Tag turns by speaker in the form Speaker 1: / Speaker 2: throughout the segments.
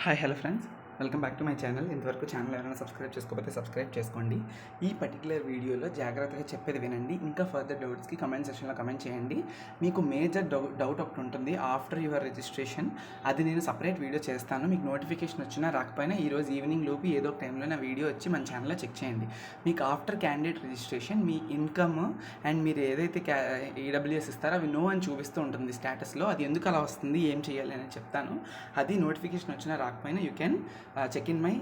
Speaker 1: Hi hello friends, welcome back to my channel. ఇంతవరకు channel ఎవరైనా subscribe చేసుకోకపోతే subscribe చేసుకోండి. ఈ పర్టికులర్ వీడియోలో జాగ్రత్తగా చెప్పేది వినండి. ఇంకా ఫర్దర్ డౌట్స్కి కమెంట్ సెక్షన్లో కమెంట్ చేయండి. మీకు మేజర్ డౌట్ ఒకటి ఉంటుంది ఆఫ్టర్ యువర్ రిజిస్ట్రేషన్. అది నేను సపరేట్ వీడియో చేస్తాను. మీకు నోటిఫికేషన్ వచ్చినా రాకపోయినా ఈరోజు ఈవినింగ్ లోపు ఏదో ఒక టైంలో నా వీడియో వచ్చి మన ఛానల్లో చెక్ చేయండి. మీకు after candidate registration me income and మీరు ఏదైతే ఈడబ్ల్యూఎస్ ఇస్తారో అవి నో అని చూపిస్తూ ఉంటుంది స్టేటస్లో. అది ఎందుకు అలా వస్తుంది, ఏం చేయాలి అని చెప్తాను. అది నోటిఫికేషన్ వచ్చినా రాకపోయినా you can check in my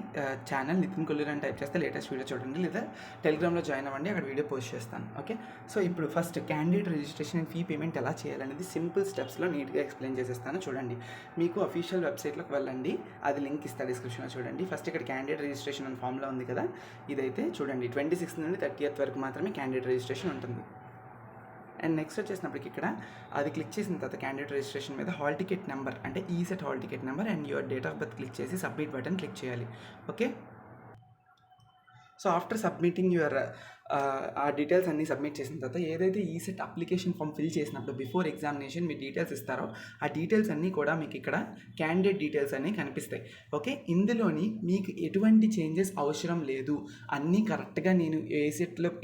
Speaker 1: channel Nitin Kolluru అని టైప్ చేస్తే లేటెస్ట్ వీడియో చూడండి, లేదా టెలిగ్రామ్లో జాయిన్ అవ్వండి, అక్కడ వీడియో పోస్ట్ చేస్తాను. ఓకే, సో ఇప్పుడు first candidate registration and fee payment ఎలా చేయాలనేది సింపుల్ స్టెప్స్లో నీట్గా ఎక్స్ప్లెయిన్ చేసేస్తాను. చూడండి, మీకు అఫీషియల్ వెబ్సైట్లోకి వెళ్ళండి, అది లింక్ ఇస్తా డిస్క్రిప్షన్లో చూడండి. ఫస్ట్ ఇక్కడ క్యాండిడేట్ రిజిస్ట్రేషన్ అని ఫామ్లో ఉంది కదా, ఇదైతే చూడండి 26 నుండి 30th వరకు మాత్రమే క్యాండిడేట్ రిజిస్ట్రేషన్ ఉంటుంది. అండ్ నెక్స్ట్ వచ్చేసినప్పటికి ఇక్కడ అది క్లిక్ చేసిన తర్వాత క్యాండిడేట్ రిజిస్ట్రేషన్ మీద హాల్ టికెట్ నెంబర్ అంటే ECET hall ticket number and your date of birth click చేసి సబ్మిట్ బటన్ క్లిక్ చేయాలి. Okay, so after submitting your ఆ డీటెయిల్స్ అన్నీ సబ్మిట్ చేసిన తర్వాత ఏదైతే ఈసెట్ అప్లికేషన్ ఫామ్ ఫిల్ చేసినప్పుడు బిఫోర్ ఎగ్జామినేషన్ మీ డీటెయిల్స్ ఇస్తారో ఆ డీటెయిల్స్ అన్నీ కూడా మీకు ఇక్కడ క్యాండిడేట్ డీటెయిల్స్ అన్నీ కనిపిస్తాయి. ఓకే, ఇందులోని మీకు ఎటువంటి చేంజెస్ అవసరం లేదు, అన్నీ కరెక్ట్గా నేను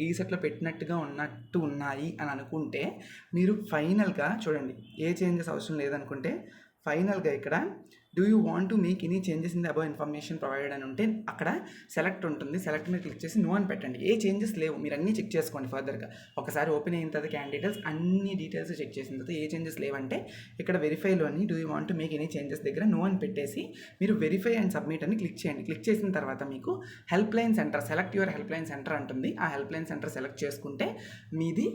Speaker 1: ఈసెట్లో పెట్టినట్టుగా ఉన్నట్టు ఉన్నాయి అని అనుకుంటే మీరు ఫైనల్గా చూడండి, ఏ చేంజెస్ అవసరం లేదనుకుంటే ఫైనల్గా ఇక్కడ do you want to make any changes in the above information provided అని ఉంటే అక్కడ సెలెక్ట్ ఉంటుంది. సెలెక్ట్ మీద క్లిక్ చేసి నో అని పెట్టండి. ఏ చేంజెస్ లేవు, మీరు అన్నీ చెక్ చేసుకోండి ఫర్దర్గా. ఒకసారి ఓపెన్ అయిన తర్వాత క్యాండిడేట్స్ అన్ని డీటెయిల్స్ చెక్ చేసిన తర్వాత ఏ చేంజెస్ లేవంటే ఇక్కడ వెరిఫైలోని do you want to make any changes దగ్గర నో అని పెట్టేసి మీరు వెరిఫై అండ్ సబ్మిట్ అని క్లిక్ చేయండి. క్లిక్ చేసిన తర్వాత మీకు help line centre, select your help line centre అంటుంది. ఆ హెల్ప్ లైన్ సెంటర్ సెలెక్ట్ చేసుకుంటే మీది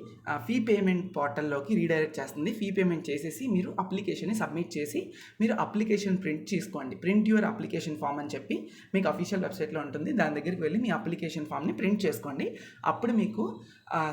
Speaker 1: ఫీ పేమెంట్ పోర్టల్లోకి రీడైరెక్ట్ చేస్తుంది. ఫీ పేమెంట్ చేసేసి మీరు అప్లికేషన్ని సబ్మిట్ చేసి మీరు అప్లికేషన్ ప్రింట్ చేసుకోండి. ప్రింట్ యువర్ అప్లికేషన్ ఫామ్ అని చెప్పి మీకు అఫీషియల్ వెబ్సైట్లో ఉంటుంది, దాని దగ్గరికి వెళ్ళి మీ అప్లికేషన్ ఫామ్ని ప్రింట్ చేసుకోండి. అప్పుడు మీకు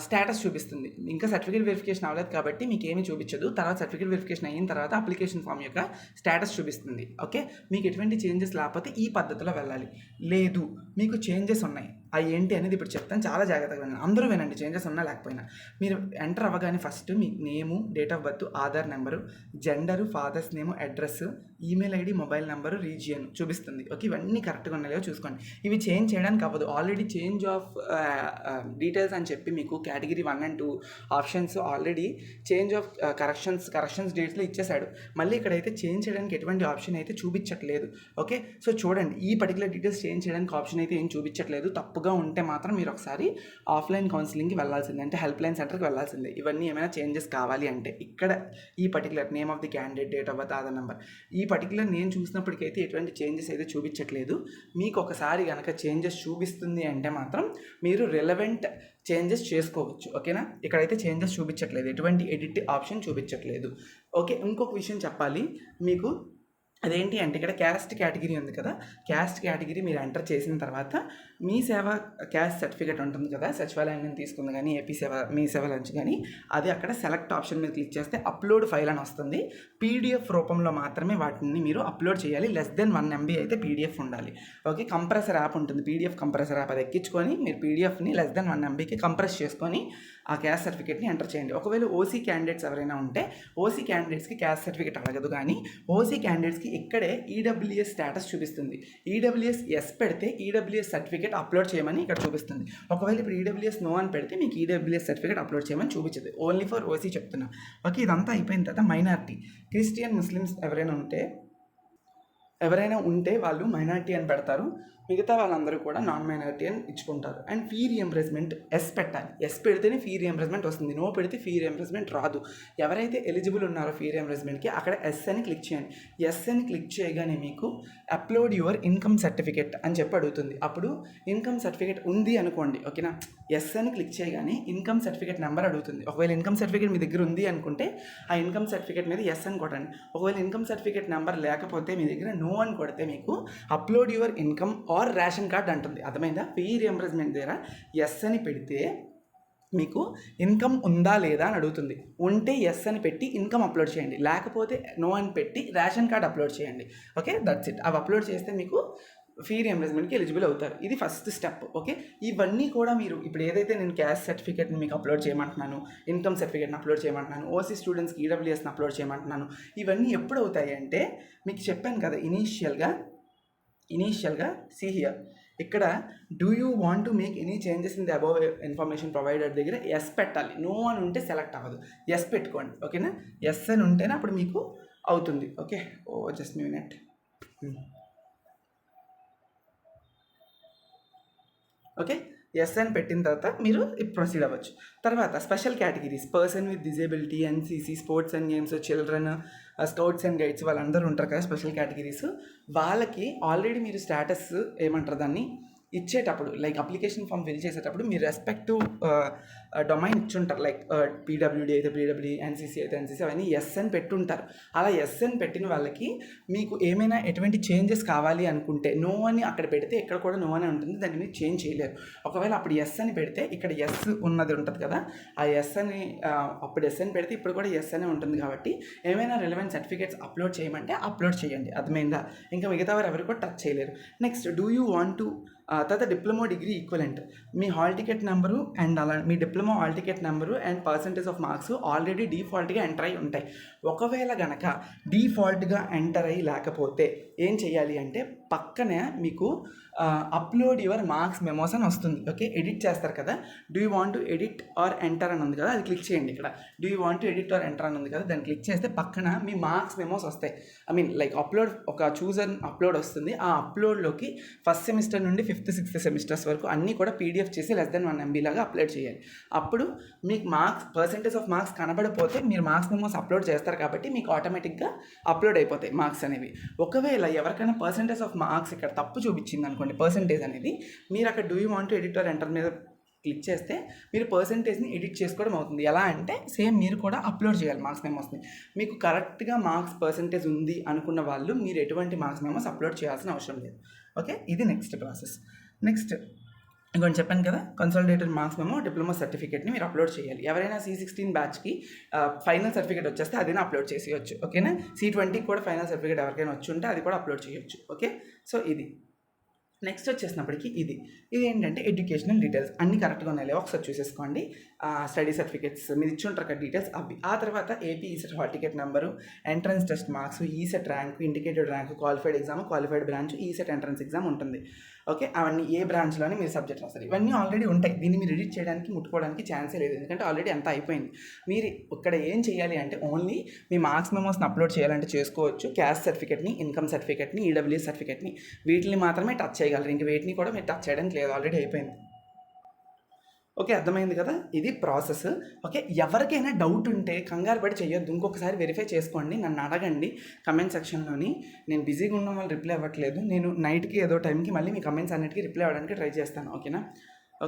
Speaker 1: స్టేటస్ చూపిస్తుంది. ఇంకా సర్టిఫికేట్ వెరిఫికేషన్ అవ్వలేదు కాబట్టి మీకు ఏమీ చూపించదు. తర్వాత సర్టిఫికేట్ వెరిఫికేషన్ అయిన తర్వాత అప్లికేషన్ ఫామ్ యొక్క స్టేటస్ చూపిస్తుంది. ఓకే, మీకు ఎటువంటి చేంజెస్ లేకపోతే ఈ పద్ధతిలో వెళ్ళాలి. లేదు మీకు చేంజెస్ ఉన్నాయి, అవి ఏంటి అనేది ఇప్పుడు చెప్తాను, చాలా జాగ్రత్తగా వినండి. అందరూ వినండి, చేంజెస్ ఉన్నా లేకపోయినా. మీరు ఎంటర్ అవ్వగానే first me name, date of birth, Aadhaar number, gender, fathers name, address, email ID, mobile number, region చూపిస్తుంది. ఓకే, ఇవన్నీ కరెక్ట్గా ఉన్నాయో చూసుకోండి. ఇవి చేంజ్ చేయడానికి అవ్వదు, ఆల్రెడీ చేంజ్ ఆఫ్ డీటెయిల్స్ అని చెప్పి మీకు category 1 and 2 options already change of corrections డేట్స్లో ఇచ్చేసాడు. మళ్ళీ ఇక్కడైతే చేంజ్ చేయడానికి ఎటువంటి ఆప్షన్ అయితే చూపించట్లేదు. ఓకే, సో చూడండి, ఈ పర్టికులర్ డీటెయిల్స్ చేంజ్ చేయడానికి ఆప్షన్ అయితే ఏం చూపించట్లేదు. తప్పుగా ఉంటే మాత్రం మీరు ఒకసారి ఆఫ్లైన్ కౌన్సిలింగ్కి వెళ్ళాల్సిందే, అంటే హెల్ప్ లైన్ సెంటర్కి వెళ్ళాల్సిందే. ఇవన్నీ ఏమైనా చేంజెస్ కావాలి అంటే ఇక్కడ ఈ particular name of the candidate, date of birth, Aadhaar number, ఈ పర్టికులర్ నేను చూసినప్పటికైతే ఎటువంటి చేంజెస్ అయితే చూపించట్లేదు. మీకు ఒకసారి కనుక చేంజెస్ చూపిస్తుంది అంటే మాత్రం మీరు రిలవెంట్ చేంజెస్ చేసుకోవచ్చు. ఓకేనా, ఇక్కడైతే చేంజెస్ చూపించట్లేదు, ఎటువంటి ఎడిట్ ఆప్షన్ చూపించట్లేదు. ఓకే, ఇంకొక విషయం చెప్పాలి మీకు, అదేంటి అంటే ఇక్కడ క్యాస్ట్ కేటగిరీ ఉంది కదా, క్యాస్ట్ కేటగిరీ మీరు ఎంటర్ చేసిన తర్వాత మీ సేవ క్యాస్ట్ సర్టిఫికేట్ ఉంటుంది కదా, సచివాలయం నుంచి తీసుకుంది కానీ ఏపీ సేవ, మీ సేవ నుంచి కానీ, అది అక్కడ సెలెక్ట్ ఆప్షన్ మీద క్లిక్ చేస్తే అప్లోడ్ ఫైల్ అని వస్తుంది. పీడిఎఫ్ రూపంలో మాత్రమే వాటిని మీరు అప్లోడ్ చేయాలి. <1 MB అయితే పీడిఎఫ్ ఉండాలి. ఓకే, కంప్రెసర్ యాప్ ఉంటుంది, పీడిఎఫ్ కంప్రెసర్ యాప్, అది ఎక్కించుకొని మీరు పీడిఎఫ్ని <1 MBకి కంప్రెస్ చేసుకొని ఆ క్యాస్ట్ సర్టిఫికేట్ని ఎంటర్ చేయండి. ఒకవేళ ఓసీ క్యాండిడేట్స్ ఎవరైనా ఉంటే ఓసీ క్యాండిడేట్స్కి క్యాస్ట్ సర్టిఫికేట్ అడగదు, కానీ ఓసీ క్యాండిడేట్స్కి ఇక్కడే ఈడబ్ల్యూఎస్ స్టేటస్ చూపిస్తుంది. ఈడబ్ల్యూఎస్ ఎస్ పెడితే ఈడబ్ల్యూఎస్ సర్టిఫికేట్ అప్లోడ్ చేయమని ఇక్కడ చూపిస్తుంది. ఒకవేళ ఇప్పుడు ఈడబ్ల్యూఎస్ నో అని పెడితే మీకు ఈడబ్ల్యూఎస్ సర్టిఫికేట్ అప్లోడ్ చేయమని చూపించదు. ఓన్లీ ఫర్ ఓసీ చెప్తున్నా. ఓకే, ఇదంతా అయిపోయిన తర్వాత మైనారిటీ, క్రిస్టియన్, ముస్లిమ్స్ ఎవరైనా ఉంటే వాళ్ళు మైనారిటీ అని పెడతారు, మిగతా వాళ్ళందరూ కూడా నాన్ మైనారిటీ అని ఇచ్చుకుంటారు. అండ్ ఫీ రియంబర్స్మెంట్ ఎస్ పెట్టాలి. ఎస్ పెడితేనే ఫీ రియంబర్స్మెంట్ వస్తుంది, నో పెడితే ఫీ రియంబర్స్మెంట్ రాదు. ఎవరైతే ఎలిజిబుల్ ఉన్నారో ఫీ రియంబర్స్మెంట్కి అక్కడ ఎస్ అని క్లిక్ చేయండి. ఎస్ అని క్లిక్ చేయగానే మీకు అప్లోడ్ యువర్ ఇన్కమ్ సర్టిఫికేట్ అని చెప్పి అడుగుతుంది. అప్పుడు ఇన్కమ్ సర్టిఫికేట్ ఉంది అనుకోండి, ఓకేనా, ఎస్ అని క్లిక్ చేయగానే ఇన్కమ్ సర్టిఫికేట్ నెంబర్ అడుగుతుంది. ఒకవేళ ఇన్కమ్ సర్టిఫికేట్ మీ దగ్గర ఉంది అనుకుంటే ఆ ఇన్కమ్ సర్టిఫికేట్ మీద ఎస్ అని కొట్టండి. ఒకవేళ ఇన్కమ్ సర్టిఫికేట్ నెంబర్ లేకపోతే మీ దగ్గర నో అని కొడితే మీకు upload your income or ration card అంటుంది. అర్థమైందా? ఫీ రియంబర్స్మెంట్ దగ్గర ఎస్ అని పెడితే మీకు ఇన్కమ్ ఉందా లేదా అని అడుగుతుంది. ఉంటే ఎస్ అని పెట్టి ఇన్కమ్ అప్లోడ్ చేయండి, లేకపోతే నో అని పెట్టి రేషన్ కార్డ్ అప్లోడ్ చేయండి. Okay, that's it. అవి అప్లోడ్ చేస్తే మీకు ఫీ రియంబర్స్మెంట్కి ఎలిజిబుల్ అవుతారు. ఇది ఫస్ట్ స్టెప్. ఓకే, ఇవన్నీ కూడా మీరు ఇప్పుడు ఏదైతే నేను క్యాస్ట్ సర్టిఫికేట్ని మీకు అప్లోడ్ చేయమంటున్నాను, ఇన్కమ్ సర్టిఫికేట్ని అప్లోడ్ చేయమంటున్నాను, ఓసీ స్టూడెంట్స్కి ఈడబ్ల్యూఎస్ని అప్లోడ్ చేయమంటున్నాను, ఇవన్నీ ఎప్పుడు అవుతాయి అంటే మీకు చెప్పాను కదా ఇనీషియల్గా ఇనీషియల్గా సీ హియర్ ఇక్కడ do you want to make any changes in the above information provider దగ్గర ఎస్ పెట్టాలి. నో అని ఉంటే సెలెక్ట్ అవ్వదు. ఎస్ పెట్టుకోండి. ఓకేనా, ఎస్ అని ఉంటేనే అప్పుడు మీకు అవుతుంది. Okay, just minute. Okay, yes అని పెట్టిన తర్వాత మీరు ప్రొసీడ్ అవ్వచ్చు. తర్వాత special categories, person with disability, NCC, sports and games, children, scouts and guides, వాళ్ళందరూ ఉంటారు కదా స్పెషల్ కేటగిరీస్. వాళ్ళకి ఆల్రెడీ మీరు స్టేటస్ ఏమంటారు దాన్ని ఇచ్చేటప్పుడు, లైక్ అప్లికేషన్ ఫామ్ ఫిల్ చేసేటప్పుడు మీరు రెస్పెక్టివ్ డొమైన్ ఇచ్చుంటారు. లైక్ పీడబ్ల్యూడీ అయితే పీడబ్ల్యూడీ, ఎన్సీసీ అయితే ఎన్సీసీ, అవన్నీ ఎస్ అని పెట్టుంటారు. అలా ఎస్ అని పెట్టిన వాళ్ళకి మీకు ఏమైనా ఎటువంటి చేంజెస్ కావాలి అనుకుంటే నో అని అక్కడ పెడితే ఇక్కడ కూడా నో అని ఉంటుంది, దాన్ని మీరు చేంజ్ చేయలేరు. ఒకవేళ అప్పుడు ఎస్ అని పెడితే ఇక్కడ ఎస్ ఉన్నది ఉంటుంది కదా, ఆ ఎస్ అని అప్పుడు ఎస్ అని పెడితే ఇప్పుడు కూడా ఎస్ అనే ఉంటుంది. కాబట్టి ఏమైనా రిలవెంట్ సర్టిఫికేట్స్ అప్లోడ్ చేయమంటే అప్లోడ్ చేయండి. అర్థమైందా? ఇంకా మిగతా వారు ఎవరు కూడా టచ్ చేయలేరు. Next, do you want to తర్వాత డిప్లొమా డిగ్రీ ఈక్వలెంట్, మీ హాల్ టికెట్ నెంబరు అండ్ అలా మీ diploma hall ticket number and percentage of marks already డిఫాల్ట్గా ఎంటర్ అయి ఉంటాయి. ఒకవేళ గనక డిఫాల్ట్గా ఎంటర్ అయ్యి లేకపోతే ఏం చేయాలి అంటే పక్కనే మీకు అప్లోడ్ యువర్ మార్క్స్ మెమోస్ అని వస్తుంది. ఓకే, ఎడిట్ చేస్తారు కదా, do you want to edit or enter అని ఉంది కదా, అది క్లిక్ చేయండి. ఇక్కడ do you want to edit or enter అని ఉంది కదా, దాన్ని క్లిక్ చేస్తే పక్కన మీ మార్క్స్ మెమోస్ వస్తాయి. ఐ మీన్ లైక్ అప్లోడ్, ఒక చూజర్ అప్లోడ్ వస్తుంది. ఆ అప్లోడ్లోకి ఫస్ట్ సెమిస్టర్ నుండి 5th 6th సెమిస్టర్స్ వరకు అన్నీ కూడా పీడిఎఫ్ చేసి <1 MB లాగా అప్లోడ్ చేయాలి. అప్పుడు మీకు మార్క్స్, పర్సెంటేజ్ ఆఫ్ మార్క్స్ కనబడిపోతే మీరు మార్క్స్ మెమోస్ అప్లోడ్ చేస్తారు కాబట్టి మీకు ఆటోమేటిక్గా అప్లోడ్ అయిపోతాయి మార్క్స్ అనేవి. ఒకవేళ ఎవరికైనా పర్సెంటేజ్ ఆఫ్ మార్క్స్ ఇక్కడ తప్పు చూపించింది అనుకోండి, పర్సెంటేజ్ అనేది, మీరు అక్కడ do you want to edit or enter మీద క్లిక్ చేస్తే మీరు పర్సెంటేజ్ని ఎడిట్ చేసుకోవడం అవుతుంది. ఎలా అంటే సేమ్ మీరు కూడా అప్లోడ్ చేయాలి మార్క్స్ మెమోస్ని. మీకు కరెక్ట్గా మార్క్స్ పర్సెంటేజ్ ఉంది అనుకున్న వాళ్ళు మీరు ఎటువంటి మార్క్స్ మెమోస్ అప్లోడ్ చేయాల్సిన అవసరం లేదు. ఓకే, ఇది నెక్స్ట్ ప్రాసెస్. నెక్స్ట్ ఇంకొంచెం చెప్పాను కదా, కన్సాలిడేటెడ్ మార్క్స్ మెమో డిప్లొమా సర్టిఫికేట్ని మీరు అప్లోడ్ చేయాలి. ఎవరైనా C16 బ్యాచ్కి ఫైనల్ సర్టిఫికేట్ వచ్చేస్తే అదైనా అప్లోడ్ చేసేయచ్చు. ఓకేనా, C20 కూడా ఫైనల్ సర్టిఫికేట్ ఎవరికైనా వచ్చి ఉంటే అది కూడా అప్లోడ్ చేయొచ్చు. ఓకే, సో ఇది నెక్స్ట్ వచ్చేసినప్పటికీ ఇది ఏంటంటే ఎడ్యుకేషనల్ డీటెయిల్స్ అన్నీ కరెక్ట్గా ఉన్నాయి ఒకసారి చూసేసుకోండి. స్టడీ సర్టిఫికేట్స్ మీరు ఇచ్చి ఉంటారు కదా డీటెయిల్స్ అవి. ఆ తర్వాత AP ECET hall ticket number, entrance test marks, ECET rank, indicated rank, qualified exam, qualified branch, ECET entrance exam ఉంటుంది. ఓకే, అవన్నీ ఏ బ్రాంచ్లోని మీరు సబ్జెక్ట్ రాస్తారు, ఇవన్నీ ఆల్రెడీ ఉంటాయి. దీన్ని మీరు ఎడిట్ చేయడానికి ముట్టుకోవడానికి ఛాన్సే లేదు, ఎందుకంటే ఆల్రెడీ అంతా అయిపోయింది. మీరు ఇక్కడ ఏం చేయాలి అంటే ఓన్లీ మీ మార్క్స్ మెమోస్ని అప్లోడ్ చేయాలంటే చేసుకోవచ్చు. క్యాస్ట్ సర్టిఫికేట్ని, ఇన్కమ్ సర్టిఫికేట్ని, ఈడబ్ల్యూఎస్ సర్టిఫికేట్ని, వీటిని మాత్రమే టచ్ చేయగలరు. ఇంక వీటిని కూడా మీరు టచ్ చేయడానికి లేదు, ఆల్రెడీ అయిపోయింది. ఓకే, అర్థమైంది కదా, ఇది ప్రాసెస్. ఓకే, ఎవరికైనా డౌట్ ఉంటే కంగారు పడి చేయొద్దు, ఇంకొకసారి వెరిఫై చేసుకోండి, నన్ను అడగండి కమెంట్ సెక్షన్లోని. నేను బిజీగా ఉన్న వాళ్ళు రిప్లై అవ్వట్లేదు, నేను నైట్కి ఏదో టైంకి మళ్ళీ మీ కమెంట్స్ అన్నిటికీ రిప్లై అవ్వడానికి ట్రై చేస్తాను. ఓకేనా,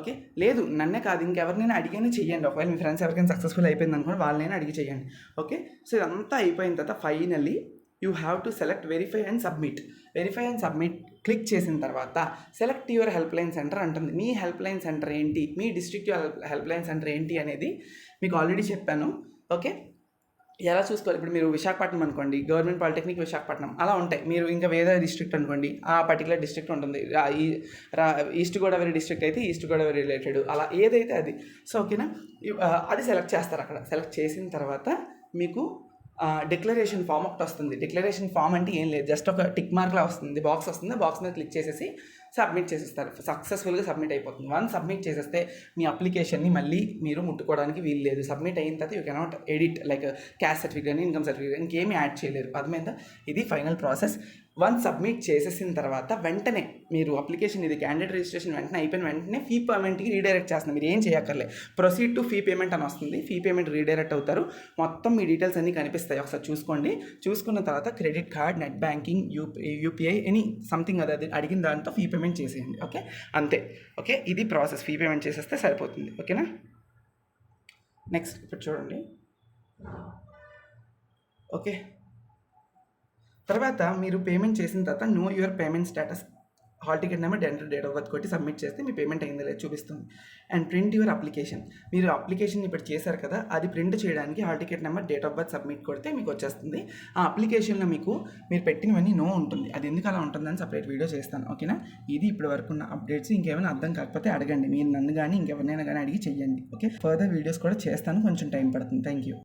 Speaker 1: ఓకే, లేదు నన్నే కాదు ఇంకెవరినైనా అడిగైనా చెయ్యండి. ఒకవేళ మీ ఫ్రెండ్స్ ఎవరికైనా సక్సెస్ఫుల్ అయిపోయింది అనుకోండి, వాళ్ళనైనా అడిగి చేయండి. ఓకే, సో ఇదంతా అయిపోయిన తర్వాత finally you have to select verify and submit. Verify and submit click చేసిన తర్వాత select your help line centre అంటుంది. మీ హెల్ప్ లైన్ సెంటర్ ఏంటి, మీ డిస్ట్రిక్ట్ హెల్ప్ లైన్ సెంటర్ ఏంటి అనేది మీకు ఆల్రెడీ చెప్పాను. ఓకే, ఎలా చూసుకోవాలి, ఇప్పుడు మీరు విశాఖపట్నం అనుకోండి, గవర్నమెంట్ పాలిటెక్నిక్ విశాఖపట్నం అలా ఉంటాయి. మీరు ఇంకా వేరే డిస్ట్రిక్ట్ అనుకోండి, ఆ పర్టికులర్ డిస్ట్రిక్ట్ ఉంటుంది. ఈస్ట్ గోదావరి డిస్ట్రిక్ట్ అయితే ఈస్ట్ గోదావరి రిలేటెడ్, అలా ఏదైతే అది. సో ఓకేనా, అది సెలెక్ట్ చేస్తారు. అక్కడ సెలెక్ట్ చేసిన తర్వాత మీకు డిక్లరేషన్ ఫామ్ ఒకటి వస్తుంది. డిక్లరేషన్ ఫామ్ అంటే ఏం లేదు, జస్ట్ ఒక టిక్ మార్క్లా వస్తుంది, బాక్స్ వస్తుంది. బాక్స్ మీద క్లిక్ చేసేసి సబ్మిట్ చేసేస్తారు. సక్సెస్ఫుల్గా సబ్మిట్ అయిపోతుంది. వన్స్ సబ్మిట్ చేసేస్తే మీ అప్లికేషన్ని మళ్ళీ మీరు ముట్టుకోవడానికి వీలు లేదు. సబ్మిట్ అయిన తర్వాత you cannot edit like caste certificate, income certificate, ఇంకేమీ యాడ్ చేయలేరు. అర్థమైందా, ఇది ఫైనల్ ప్రాసెస్. వన్స్ సబ్మిట్ చేసేసిన తర్వాత వెంటనే మీరు అప్లికేషన్, ఇది క్యాండిడేట్ రిజిస్ట్రేషన్ వెంటనే అయిపోయిన వెంటనే ఫీ పేమెంట్కి రీడైరెక్ట్ చేస్తున్నారు. మీరు ఏం చేయక్కర్లే, ప్రొసీడ్ టు ఫీ పేమెంట్ అని వస్తుంది. ఫీ పేమెంట్ రీడైరెక్ట్ అవుతారు. మొత్తం మీ డీటెయిల్స్ అన్నీ కనిపిస్తాయి, ఒకసారి చూసుకోండి. చూసుకున్న తర్వాత credit card, net banking, UPI any something అది అడిగిన దాంతో ఫీ పేమెంట్ చేసేయండి. ఓకే, అంతే. ఓకే, ఇది ప్రాసెస్. ఫీ పేమెంట్ చేసేస్తే సరిపోతుంది. ఓకేనా, నెక్స్ట్ ఇప్పుడు చూడండి. ఓకే, తర్వాత మీరు పేమెంట్ చేసిన తర్వాత know your payment status, hall ticket number, date of birth కొట్టి సబ్మిట్ చేస్తే మీ పేమెంట్ అయిందో లేదు చూపిస్తుంది. అండ్ ప్రింట్ యువర్ అప్లికేషన్, మీరు అప్లికేషన్ ఇప్పుడు చేశారు కదా, అది ప్రింట్ చేయడానికి hall ticket number, date of birth submit కొడితే మీకు వచ్చేస్తుంది. ఆ అప్లికేషన్లో మీరు పెట్టినవన్నీ నో ఉంటుంది. అది ఎందుకు అలా ఉంటుందని సపరేట్ వీడియో చేస్తాను. ఓకేనా, ఇది ఇప్పటి వరకు ఉన్న అప్డేట్స్. ఇంకేమైనా అర్థం కాకపోతే అడగండి, మీరు నన్ను కానీ ఇంకెవరినైనా కానీ అడిగి చెయ్యండి. ఓకే, ఫర్దర్ వీడియోస్ కూడా చేస్తాను, కొంచెం టైం పడుతుంది. Thank you.